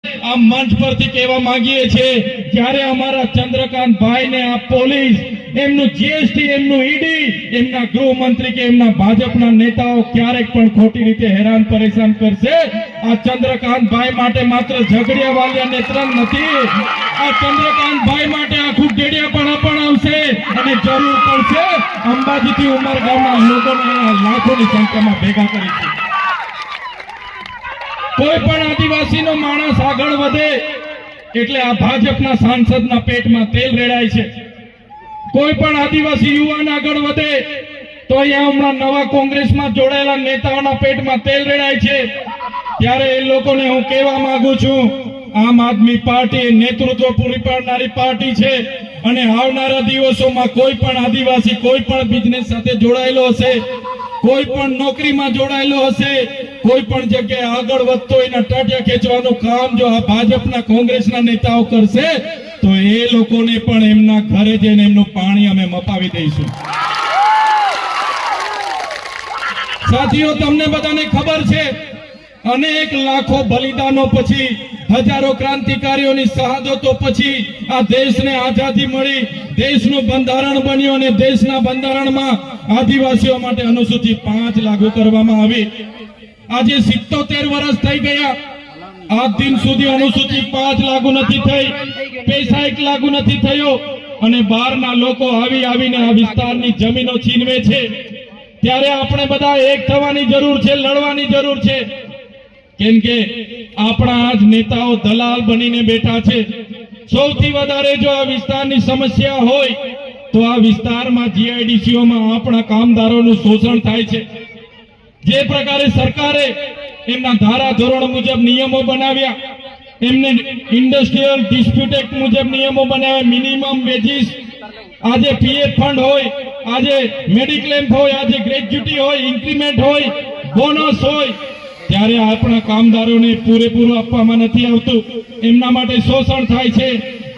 આ મંચ પરથી કહેવા માંગીએ છીએ, જ્યારે અમારા ચંદ્રકાંતભાઈ ને આ પોલીસ, એમનું જીએસટી, એમનું ઈડી, એમના ગૃહમંત્રી કે એમના ભાજપના નેતાઓ ક્યારેક પણ ખોટી રીતે હેરાન પરેશાન કરશે, આ ચંદ્રકાંતભાઈ માટે માત્ર ઝઘડિયા વાલિયા નેત્ર નથી, આ ચંદ્રકાંતભાઈ માટે આખું ડેડિયાપણા પણ આવશે અને જરૂર પડશે અંબાજીથી ઉમરગામના લોકોને લાખોની સંખ્યામાં ભેગા કરીશું. કોઈ પણ આદિવાસીનો માણસ આગળ વધે એટલે આ ભાજપના સાંસદના પેટમાં તેલ રેડાય છે. કોઈ પણ આદિવાસી યુવાન આગળ વધે તો અહીંયા હમણાં નવા કોંગ્રેસમાં જોડાયેલા નેતાઓના પેટમાં તેલ રેડાય છે. ત્યારે એ લોકોને હું કહેવા માંગુ છું, આમ આદમી પાર્ટી નેતૃત્વ પૂરી પાડનારી પાર્ટી છે અને આવનારા દિવસોમાં કોઈ પણ આદિવાસી કોઈ પણ બિઝનેસ સાથે જોડાયેલો હશે, કોઈ પણ નોકરીમાં જોડાયેલો હશે, કોઈ પણ જગ્યાએ આગળ વધતો એના ટાટિયા ખેંચવાનું કામ જો આ ભાજપના કોંગ્રેસના નેતાઓ કરશે તો એ લોકોને પણ એમના ઘરે જઈને એમનું પાણી અમે મપાવી દઈશું. સાથીઓ, તમને બધાને ખબર છે, અનેક લાખો બલિદાનો પછી, હજારો ક્રાંતિકારીઓની શહાદતો પછી આ દેશને આઝાદી મળી, દેશનું બંધારણ બન્યું અને દેશના બંધારણમાં આદિવાસીઓ માટે અનુસૂચિ 5 લાગુ કરવામાં આવી. આજે 77 વર્ષ થઈ ગયા, આજ દિન સુધી અનુસૂચિ 5 લાગુ નથી થઈ, પૈસા 1 લાગુ નથી થયો અને બહારના લોકો આવીને આ વિસ્તારની જમીનો છીનવે છે. ત્યારે આપણે બધા એક થવાની જરૂર છે, લડવાની જરૂર છે, કેમ કે આપણા આજ નેતાઓ દલાલ બનીને બેઠા છે. સૌથી વધારે જો આ વિસ્તારની સમસ્યા હોય તો આ વિસ્તારમાં જીઆઈડીસીઓમાં આપણા કામદારોનું શોષણ થાય છે. જે પ્રકારે સરકારે એમના ધારા ધોરણ મુજબ નિયમો બનાવ્યા, એમને ઇન્ડસ્ટ્રીયલ ડિસ્પ્યુટ એક્ટ મુજબ નિયમો બનાવ્યા, મિનિમમ વેજીસ, આજે પીએફ ફંડ હોય, આજે મેડિક્લેમ હોય, આજે ગ્રેજ્યુટી હોય, ઇન્ક્રીમેન્ટ હોય, બોનસ હોય, ત્યારે આપણા કામદારોને પૂરેપૂરું આપવામાં નથી આવતું, એમના માટે શોષણ થાય છે.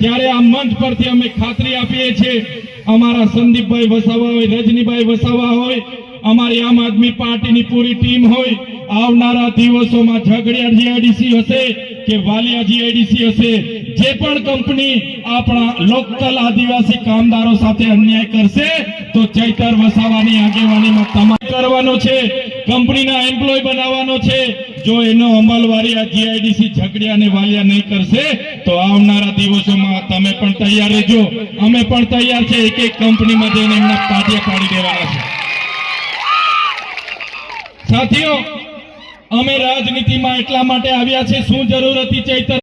ત્યારે આ મંચ પરથી અમે ખાતરી આપીએ છીએ, અમારા સંદીપભાઈ વસાવા હોય, રજનીભાઈ વસાવા હોય, અમારી આમ આદમી પાર્ટીની પૂરી ટીમ હોય, આવનારા દિવસોમાં ઝઘડિયા જીઆઈડીસી હશે કે વાલિયા જીઆઈડીસી હશે, જે પણ કંપની આપણા લોકલ આદિવાસી કામદારો સાથે અન્યાય કરશે તો ચૈતર વસાવાની આગેવાનીમાં તમામ કરવાનો છે, કંપનીના એમ્પ્લોય બનાવવાનો છે. જો એનો અમલવારી આ જીઆઈડીસી ઝઘડિયા અને વાલિયા નહીં કરશે તો આવનારા દિવસોમાં તમે પણ તૈયાર રહેજો, અમે પણ તૈયાર છે. એક એક કંપનીમાં જઈને એમના પાટિયા પાડી દેવાના છે. સાથીઓ, અમે રાજનીતિમાં એટલા માટે આવ્યા છે, શું જરૂર હતી ચૈતર